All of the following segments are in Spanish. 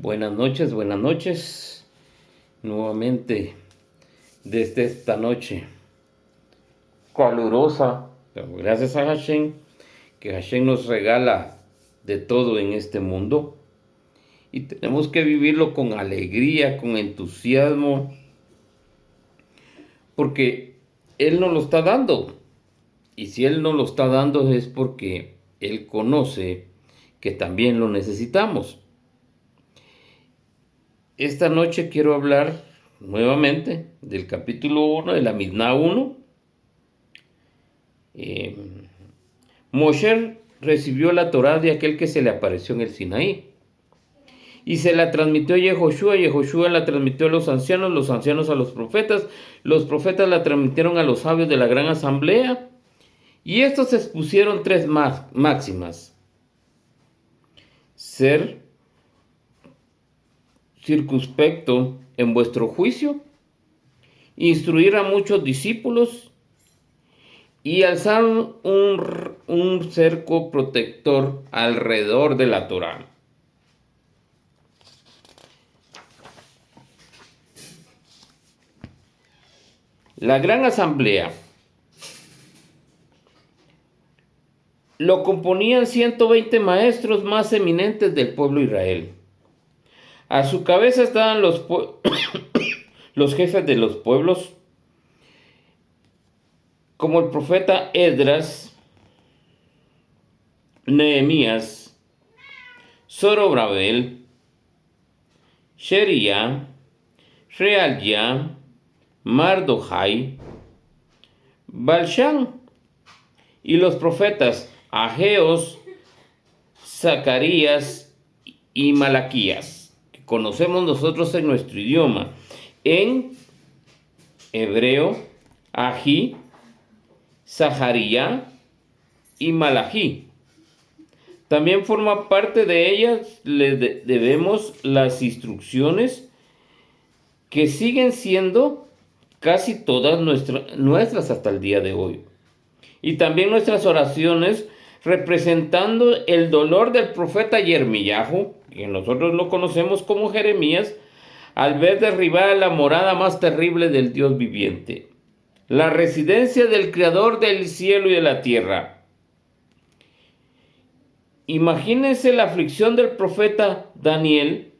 Buenas noches, nuevamente desde esta noche calurosa, pero gracias a Hashem, que Hashem nos regala de todo en este mundo y tenemos que vivirlo con alegría, con entusiasmo, porque Él nos lo está dando. Y si Él nos lo está dando es porque Él conoce que también lo necesitamos. Esta noche quiero hablar nuevamente del capítulo 1 de la Misná 1. Moshe recibió la Torá de aquel que se le apareció en el Sinaí y se la transmitió a Yehoshua. Yehoshua la transmitió a los ancianos a los profetas la transmitieron a los sabios de la gran asamblea, y estos expusieron tres máximas: ser circunspecto en vuestro juicio, instruir a muchos discípulos y alzar un cerco protector alrededor de la Torá. La gran asamblea lo componían 120 maestros más eminentes del pueblo de Israel. A su cabeza estaban los jefes de los pueblos, como el profeta Esdras, Nehemías, Zorobabel, Shería, Realia, Mardojai, Balshan, y los profetas Ageos, Zacarías y Malaquías, que conocemos nosotros en nuestro idioma, en hebreo, Ají, Zaharía y Malají. También forma parte de ellas, le debemos las instrucciones que siguen siendo casi todas nuestras hasta el día de hoy. Y también nuestras oraciones representando el dolor del profeta Yermiyahu, que nosotros lo conocemos como Jeremías, al ver derribada la morada más terrible del Dios viviente, la residencia del Creador del cielo y de la tierra. Imagínense la aflicción del profeta Daniel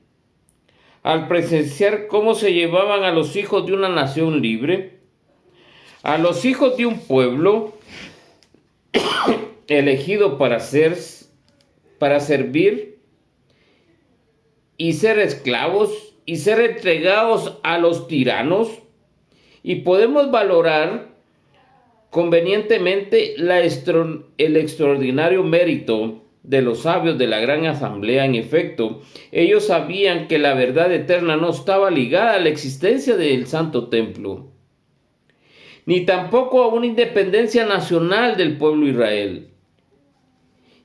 al presenciar cómo se llevaban a los hijos de una nación libre, a los hijos de un pueblo elegido para servir y ser esclavos y ser entregados a los tiranos. Y podemos valorar convenientemente el extraordinario mérito de los sabios de la gran asamblea. En efecto, ellos sabían que la verdad eterna no estaba ligada a la existencia del santo templo, ni tampoco a una independencia nacional del pueblo de Israel,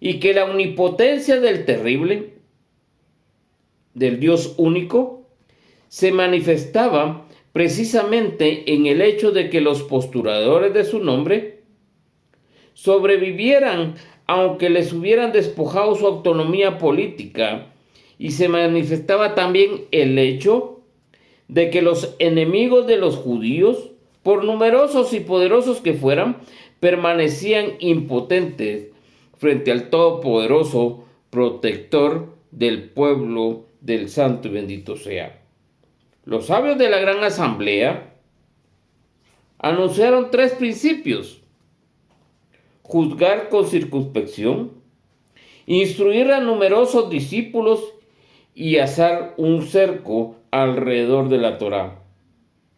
y que la omnipotencia del terrible, del Dios único, se manifestaba precisamente en el hecho de que los postuladores de su nombre sobrevivieran aunque les hubieran despojado su autonomía política, y se manifestaba también el hecho de que los enemigos de los judíos, por numerosos y poderosos que fueran, permanecían impotentes frente al todopoderoso protector del pueblo del santo y bendito sea. Los sabios de la gran asamblea anunciaron tres principios: juzgar con circunspección, instruir a numerosos discípulos y hacer un cerco alrededor de la Torá.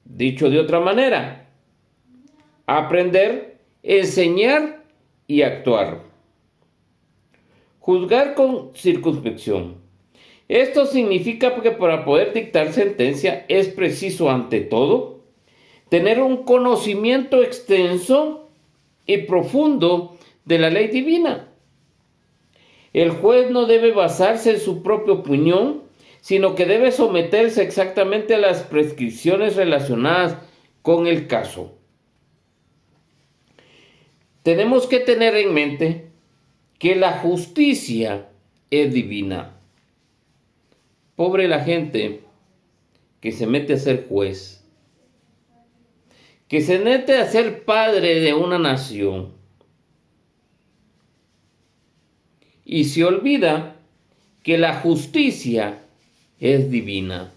Dicho de otra manera, aprender, enseñar y actuar. Juzgar con circunspección. Esto significa que para poder dictar sentencia es preciso, ante todo, tener un conocimiento extenso y profundo de la ley divina. El juez no debe basarse en su propia opinión, sino que debe someterse exactamente a las prescripciones relacionadas con el caso. Tenemos que tener en mente que la justicia es divina. Pobre la gente que se mete a ser juez, que se mete a ser padre de una nación y se olvida que la justicia es divina,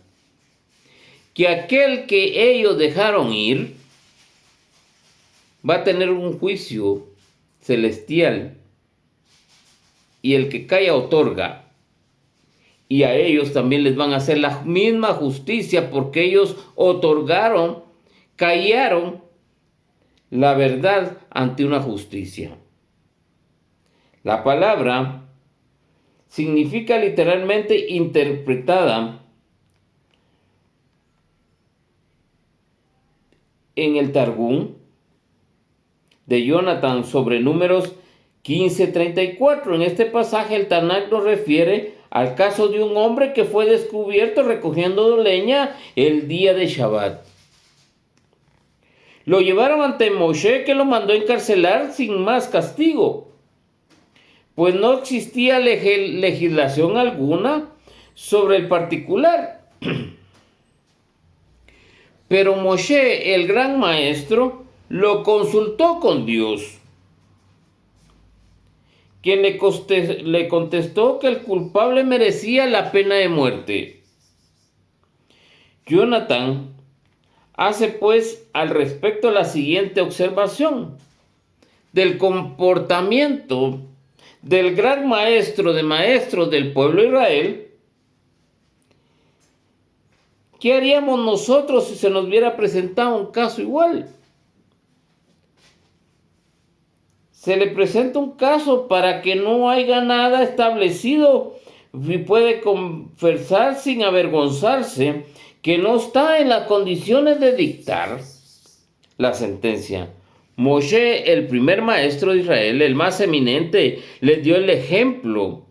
que aquel que ellos dejaron ir va a tener un juicio celestial y el que calla otorga. Y a ellos también les van a hacer la misma justicia porque ellos otorgaron, callaron la verdad ante una justicia. La palabra significa literalmente interpretada en el Targum de Jonathan sobre Números 15:34. En este pasaje el Tanakh nos refiere al caso de un hombre que fue descubierto recogiendo leña el día de Shabbat. Lo llevaron ante Moshe, que lo mandó encarcelar sin más castigo, pues no existía legislación alguna sobre el particular. Pero Moshe, el gran maestro, lo consultó con Dios, quien le contestó que el culpable merecía la pena de muerte. Jonathan hace pues al respecto la siguiente observación del comportamiento del gran maestro de maestros del pueblo de Israel. ¿Qué haríamos nosotros si se nos hubiera presentado un caso igual? Se le presenta un caso para que no haya nada establecido y puede confesar sin avergonzarse que no está en las condiciones de dictar la sentencia. Moshe, el primer maestro de Israel, el más eminente, les dio el ejemplo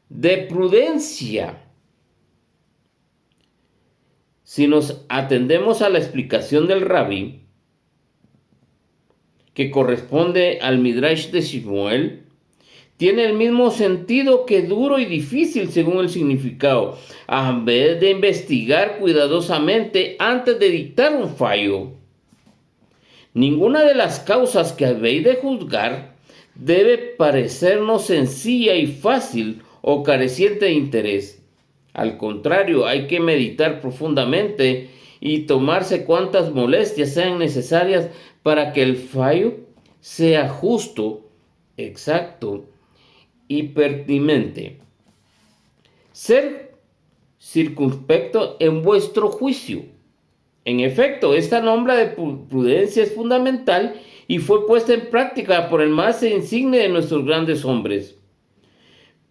de prudencia. Si nos atendemos a la explicación del Rabí, que corresponde al Midrash de Shmuel, tiene el mismo sentido que duro y difícil según el significado, a vez de investigar cuidadosamente antes de dictar un fallo. Ninguna de las causas que habéis de juzgar debe parecernos sencilla y fácil o careciente de interés. Al contrario, hay que meditar profundamente y tomarse cuantas molestias sean necesarias para que el fallo sea justo, exacto y pertinente. Ser circunspecto en vuestro juicio. En efecto, esta norma de prudencia es fundamental y fue puesta en práctica por el más insigne de nuestros grandes hombres.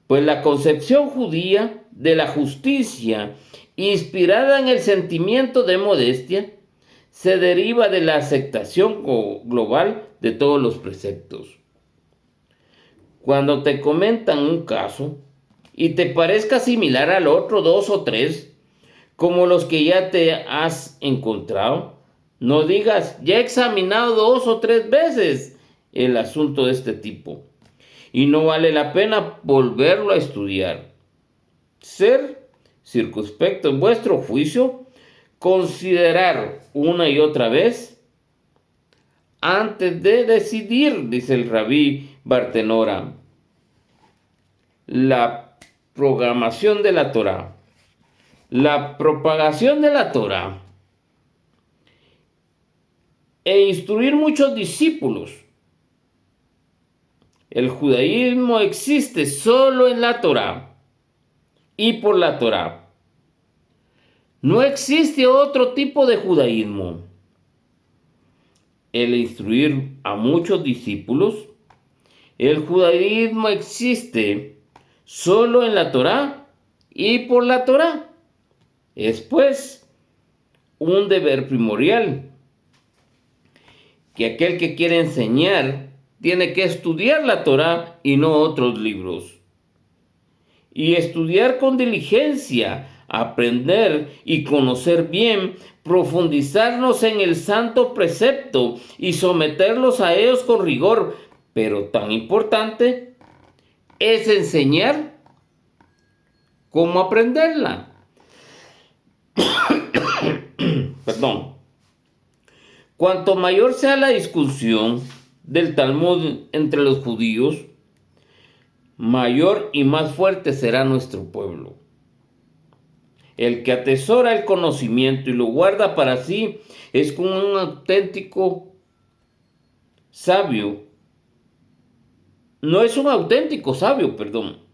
Pues la concepción judía de la justicia, inspirada en el sentimiento de modestia, se deriva de la aceptación global de todos los preceptos. Cuando te comentan un caso y te parezca similar al otro 2 o 3, como los que ya te has encontrado, no digas, ya he examinado 2 o 3 veces el asunto de este tipo y no vale la pena volverlo a estudiar. Ser circunspecto en vuestro juicio, considerar una y otra vez antes de decidir, dice el Rabí Bartenora. La programación de la Torá, la propagación de la Torá e instruir muchos discípulos. El judaísmo existe solo en la Torá y por la Torá. No existe otro tipo de judaísmo. El instruir a muchos discípulos. El judaísmo existe solo en la Torá y por la Torá. Es pues un deber primordial que aquel que quiere enseñar tiene que estudiar la Torá y no otros libros. Y estudiar con diligencia, aprender y conocer bien, profundizarnos en el santo precepto y someterlos a ellos con rigor. Pero tan importante es enseñar cómo aprenderla. Perdón. Cuanto mayor sea la discusión del Talmud entre los judíos, mayor y más fuerte será nuestro pueblo. El que atesora el conocimiento y lo guarda para sí es como un auténtico sabio. No es un auténtico sabio, perdón.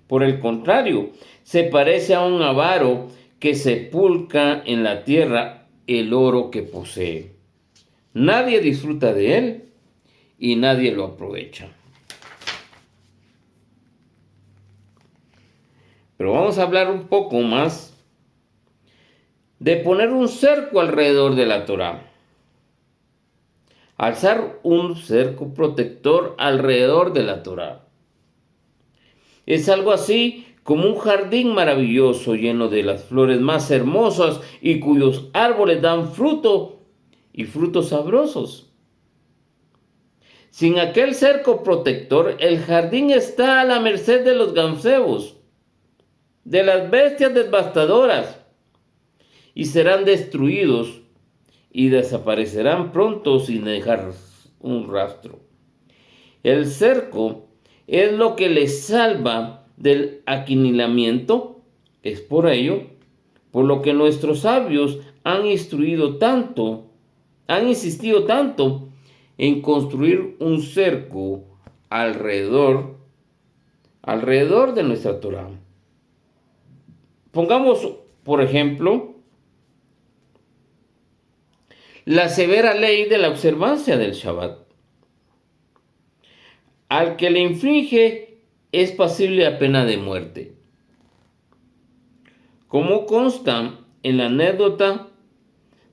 Por el contrario, se parece a un avaro que sepulca en la tierra el oro que posee. Nadie disfruta de él y nadie lo aprovecha. Pero vamos a hablar un poco más de poner un cerco alrededor de la Torá. Alzar un cerco protector alrededor de la Torá. Es algo así como un jardín maravilloso lleno de las flores más hermosas y cuyos árboles dan fruto y frutos sabrosos. Sin aquel cerco protector, el jardín está a la merced de los gancebos, de las bestias devastadoras, y serán destruidos y desaparecerán pronto sin dejar un rastro. El cerco es lo que les salva del aquinilamiento. Es por ello por lo que nuestros sabios han insistido tanto en construir un cerco alrededor de nuestra Torá. Pongamos, por ejemplo, la severa ley de la observancia del Shabbat. Al que le infringe es pasible a pena de muerte, como consta en la anécdota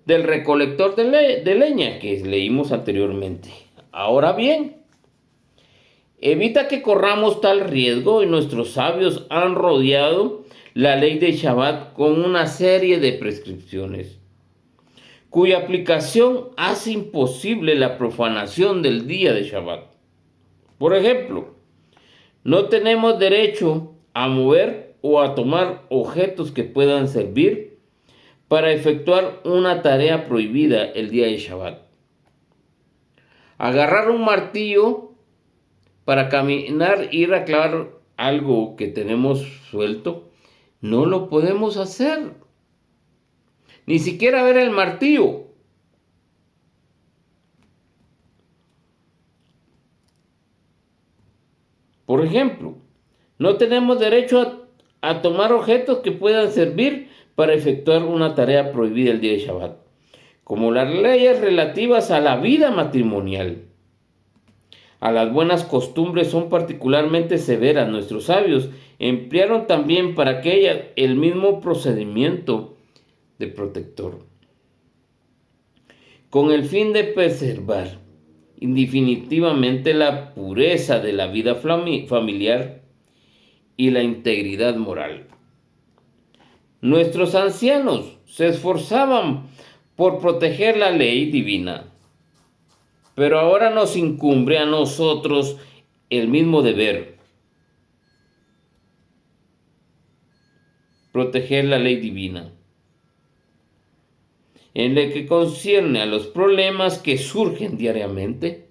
del recolector de leña que leímos anteriormente. Ahora bien, evita que corramos tal riesgo y nuestros sabios han rodeado la ley de Shabbat con una serie de prescripciones, cuya aplicación hace imposible la profanación del día de Shabbat. Por ejemplo, no tenemos derecho a mover o a tomar objetos que puedan servir para efectuar una tarea prohibida el día de Shabbat. Agarrar un martillo para caminar, ir a clavar algo que tenemos suelto, no lo podemos hacer. Ni siquiera ver el martillo. Por ejemplo, no tenemos derecho a tomar objetos que puedan servir para efectuar una tarea prohibida el día de Shabbat, como las leyes relativas a la vida matrimonial. A las buenas costumbres son particularmente severas. Nuestros sabios emplearon también para aquellas el mismo procedimiento de protector, con el fin de preservar indefinitivamente la pureza de la vida familiar y la integridad moral. Nuestros ancianos se esforzaban por proteger la ley divina, pero ahora nos incumbe a nosotros el mismo deber: proteger la ley divina. En lo que concierne a los problemas que surgen diariamente,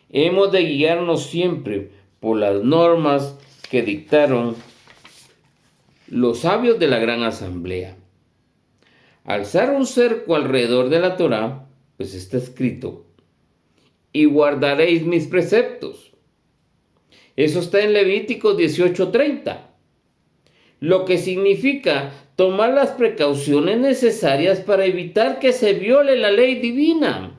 hemos de guiarnos siempre por las normas que dictaron los sabios de la gran asamblea. Alzar un cerco alrededor de la Torá, pues está escrito: y guardaréis mis preceptos. Eso está en Levíticos 18:30, lo que significa tomar las precauciones necesarias para evitar que se viole la ley divina.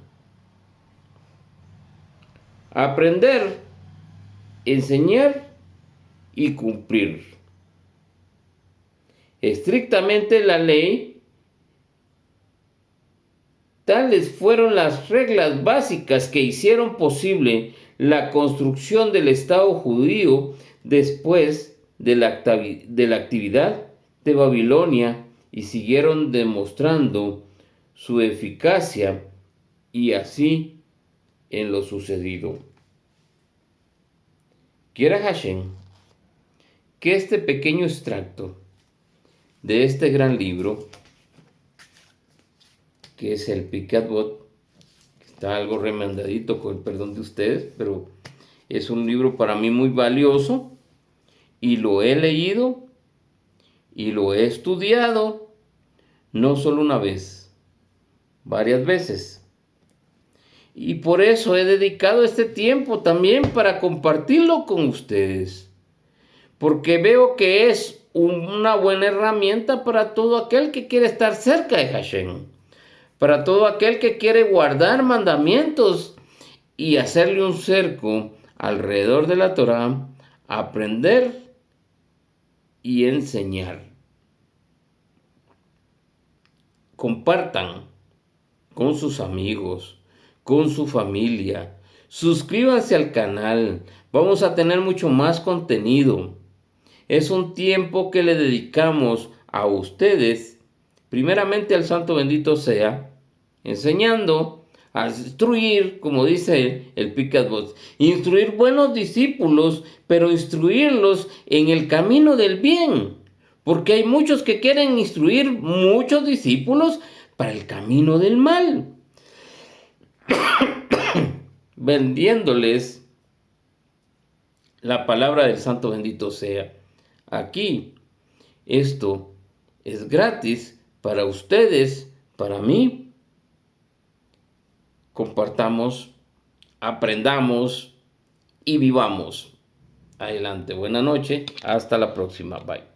Aprender, enseñar y cumplir estrictamente la ley. Tales fueron las reglas básicas que hicieron posible la construcción del Estado judío después de la actividad de Babilonia, y siguieron demostrando su eficacia y así en lo sucedido. Quiera Hashem que este pequeño extracto de este gran libro, que es el Picadbot, está algo remendadito con el perdón de ustedes, pero es un libro para mí muy valioso y lo he leído y lo he estudiado no solo una vez, varias veces. Y por eso he dedicado este tiempo también para compartirlo con ustedes, porque veo que es una buena herramienta para todo aquel que quiere estar cerca de Hashem, para todo aquel que quiere guardar mandamientos y hacerle un cerco alrededor de la Torá, aprender y enseñar. Compartan con sus amigos, con su familia. Suscríbanse al canal. Vamos a tener mucho más contenido. Es un tiempo que le dedicamos a ustedes, primeramente al Santo Bendito sea, enseñando a instruir, como dice el Picadbot, instruir buenos discípulos, pero instruirlos en el camino del bien, porque hay muchos que quieren instruir muchos discípulos para el camino del mal, vendiéndoles la palabra del Santo Bendito sea. Aquí, esto es gratis para ustedes, para mí. Compartamos, aprendamos y vivamos. Adelante, buena noche, hasta la próxima, bye.